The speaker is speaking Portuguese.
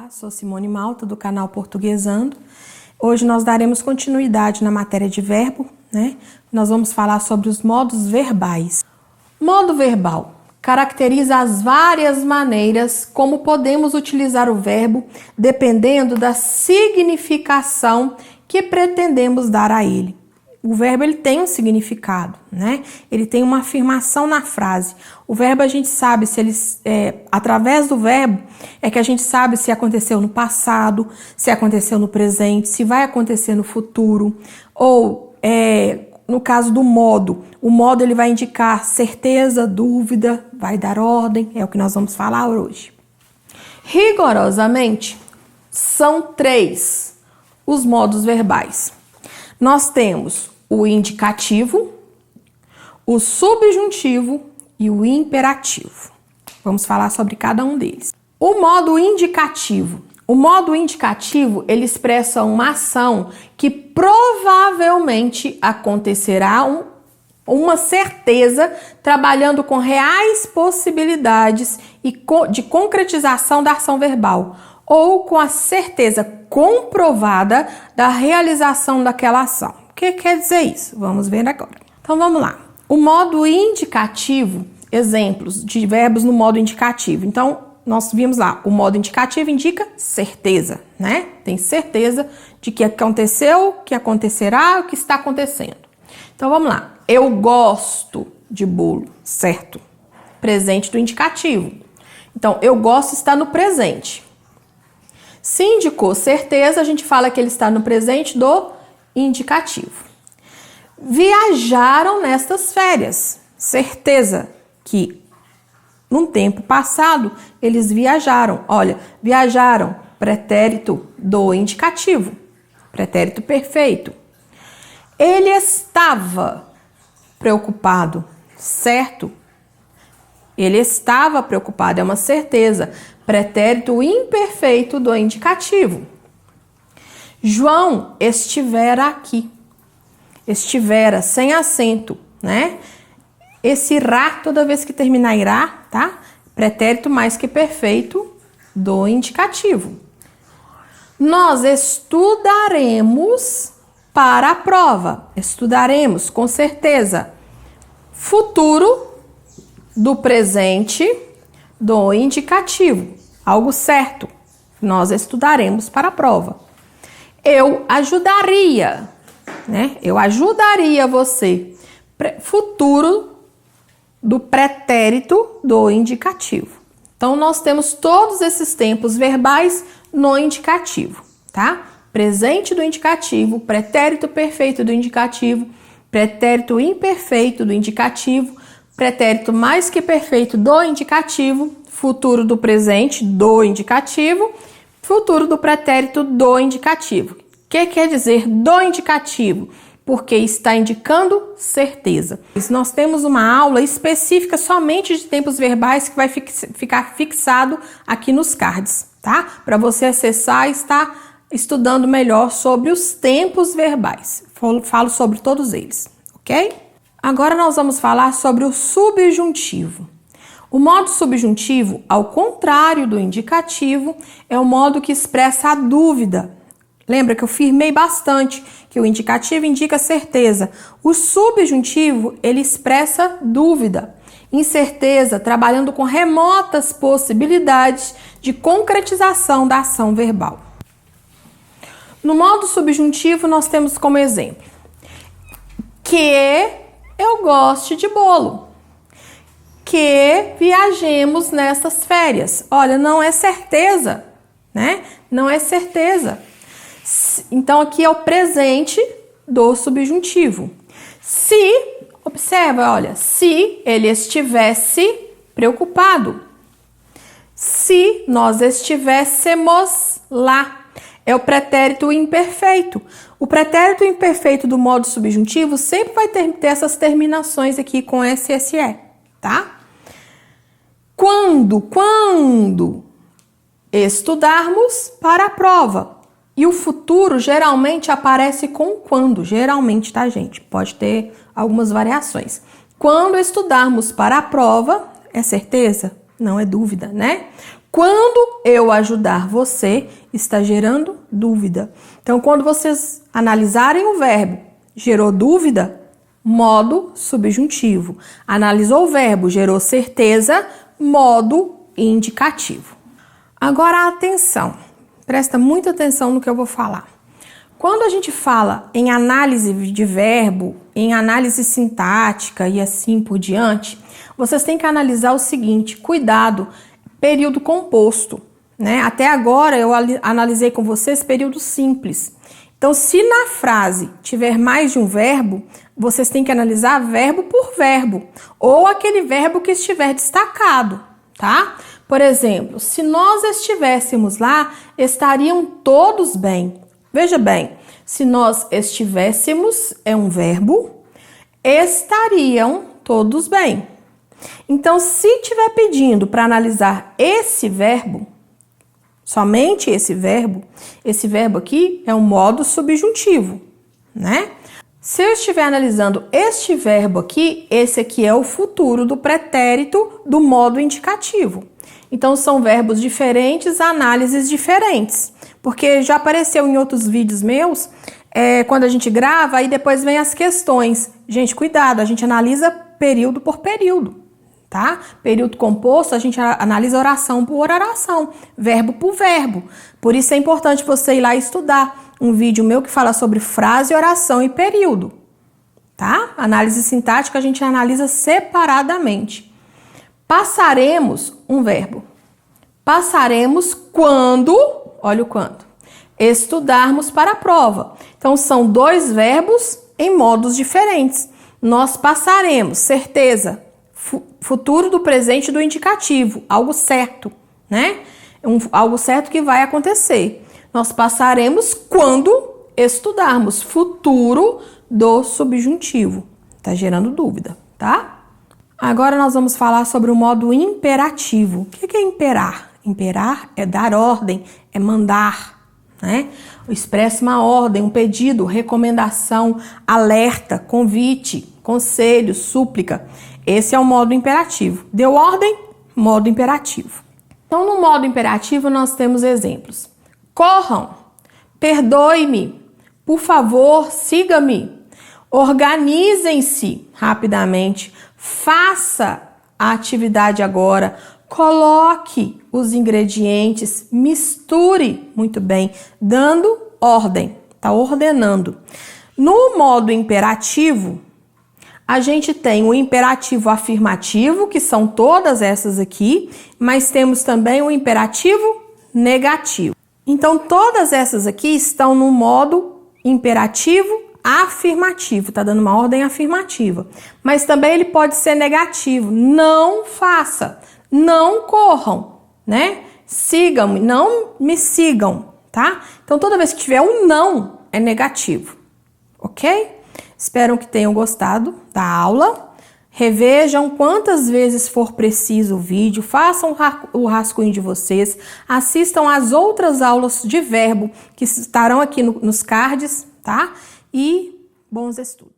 Olá, sou Simone Malta do canal Portuguesando. Hoje nós daremos continuidade na matéria de verbo, né? Nós vamos falar sobre os modos verbais. Modo verbal caracteriza as várias maneiras como podemos utilizar o verbo dependendo da significação que pretendemos dar a ele. O verbo ele tem um significado, né? Ele tem uma afirmação na frase. O verbo a gente sabe se ele através do verbo é que a gente sabe se aconteceu no passado, se aconteceu no presente, se vai acontecer no futuro, ou no caso do modo, o modo ele vai indicar certeza, dúvida, vai dar ordem, é o que nós vamos falar hoje. Rigorosamente, são 3 os modos verbais. Nós temos o indicativo, o subjuntivo e o imperativo. Vamos falar sobre cada um deles. O modo indicativo. O modo indicativo, ele expressa uma ação que provavelmente acontecerá, uma certeza, trabalhando com reais possibilidades de concretização da ação verbal, ou com a certeza comprovada da realização daquela ação. O que quer dizer isso? Vamos ver agora. Então vamos lá. O modo indicativo, exemplos de verbos no modo indicativo. Então, nós vimos lá, o modo indicativo indica certeza, né? Tem certeza de que aconteceu, que acontecerá, o que está acontecendo. Então vamos lá. Eu gosto de bolo, certo? Presente do indicativo. Então, eu gosto está no presente. Se indicou certeza, a gente fala que ele está no presente do indicativo. Viajaram nestas férias. Certeza que num tempo passado eles viajaram. Olha, viajaram, pretérito do indicativo, pretérito perfeito. Ele estava preocupado, certo? Ele estava preocupado, é uma certeza. Pretérito imperfeito do indicativo. João estivera aqui. Estivera, sem acento, né? Esse irá, toda vez que terminar irá, tá? Pretérito mais que perfeito do indicativo. Nós estudaremos para a prova. Estudaremos, com certeza. Futuro do presente do indicativo. Algo certo. Nós estudaremos para a prova. Eu ajudaria, né? Eu ajudaria você. Futuro do pretérito do indicativo. Então, nós temos todos esses tempos verbais no indicativo, tá? Presente do indicativo, pretérito perfeito do indicativo, pretérito imperfeito do indicativo, pretérito mais que perfeito do indicativo, futuro do presente do indicativo, futuro do pretérito do indicativo. O que quer dizer do indicativo? Porque está indicando certeza. Nós temos uma aula específica somente de tempos verbais que vai ficar fixado aqui nos cards, tá? Para você acessar e estar estudando melhor sobre os tempos verbais. Falo sobre todos eles, ok? Agora nós vamos falar sobre o subjuntivo. O modo subjuntivo, ao contrário do indicativo, é o modo que expressa a dúvida. Lembra que eu firmei bastante que o indicativo indica certeza. O subjuntivo, ele expressa dúvida, incerteza, trabalhando com remotas possibilidades de concretização da ação verbal. No modo subjuntivo, nós temos como exemplo que eu goste de bolo, que viajemos nestas férias. Olha, não é certeza, né? Não é certeza. Então, aqui é o presente do subjuntivo. Se, observa, olha, se ele estivesse preocupado. Se nós estivéssemos lá. É o pretérito imperfeito. O pretérito imperfeito do modo subjuntivo sempre vai ter essas terminações aqui com SSE, tá? Quando estudarmos para a prova. E o futuro geralmente aparece com quando. Geralmente, tá, gente? Pode ter algumas variações. Quando estudarmos para a prova, é certeza? Não é dúvida, né? Quando eu ajudar você, está gerando dúvida. Então, quando vocês analisarem o verbo, gerou dúvida, modo subjuntivo. Analisou o verbo, gerou certeza, modo indicativo. Agora, atenção. Presta muita atenção no que eu vou falar. Quando a gente fala em análise de verbo, em análise sintática e assim por diante, vocês têm que analisar o seguinte, cuidado, período composto, né? Até agora eu analisei com vocês período simples. Então, se na frase tiver mais de um verbo, vocês têm que analisar verbo por verbo, ou aquele verbo que estiver destacado, tá? Por exemplo, se nós estivéssemos lá, estariam todos bem. Veja bem, se nós estivéssemos é um verbo, estariam todos bem. Então, se estiver pedindo para analisar esse verbo, somente esse verbo aqui é um modo subjuntivo, né? Se eu estiver analisando este verbo aqui, esse aqui é o futuro do pretérito do modo indicativo. Então, são verbos diferentes, análises diferentes. Porque já apareceu em outros vídeos meus, quando a gente grava, aí depois vem as questões. Gente, cuidado, a gente analisa período por período, tá? Período composto, a gente analisa oração por oração, verbo por verbo. Por isso é importante você ir lá estudar um vídeo meu que fala sobre frase, oração e período, tá? Análise sintática a gente analisa separadamente. Passaremos um verbo. Passaremos quando, olha o quando, estudarmos para a prova. Então, são dois verbos em modos diferentes. Nós passaremos, certeza, futuro do presente do indicativo, algo certo, né? Algo certo que vai acontecer. Nós passaremos quando estudarmos, futuro do subjuntivo. Tá gerando dúvida, tá? Agora nós vamos falar sobre o modo imperativo. O que é imperar? Imperar é dar ordem, é mandar, né? Expressa uma ordem, um pedido, recomendação, alerta, convite, conselho, súplica. Esse é o modo imperativo. Deu ordem? Modo imperativo. Então, no modo imperativo, nós temos exemplos. Corram, perdoe-me, por favor, siga-me, organizem-se rapidamente, faça a atividade agora, coloque os ingredientes, misture muito bem, dando ordem, tá ordenando. No modo imperativo, a gente tem o imperativo afirmativo, que são todas essas aqui, mas temos também o imperativo negativo. Então, todas essas aqui estão no modo imperativo afirmativo, tá dando uma ordem afirmativa. Mas também ele pode ser negativo, não faça, não corram, né? Sigam-me, não me sigam, tá? Então, toda vez que tiver um não, é negativo, ok? Espero que tenham gostado da aula. Revejam quantas vezes for preciso o vídeo, façam o rascunho de vocês, assistam às outras aulas de verbo que estarão aqui nos cards, tá? E bons estudos!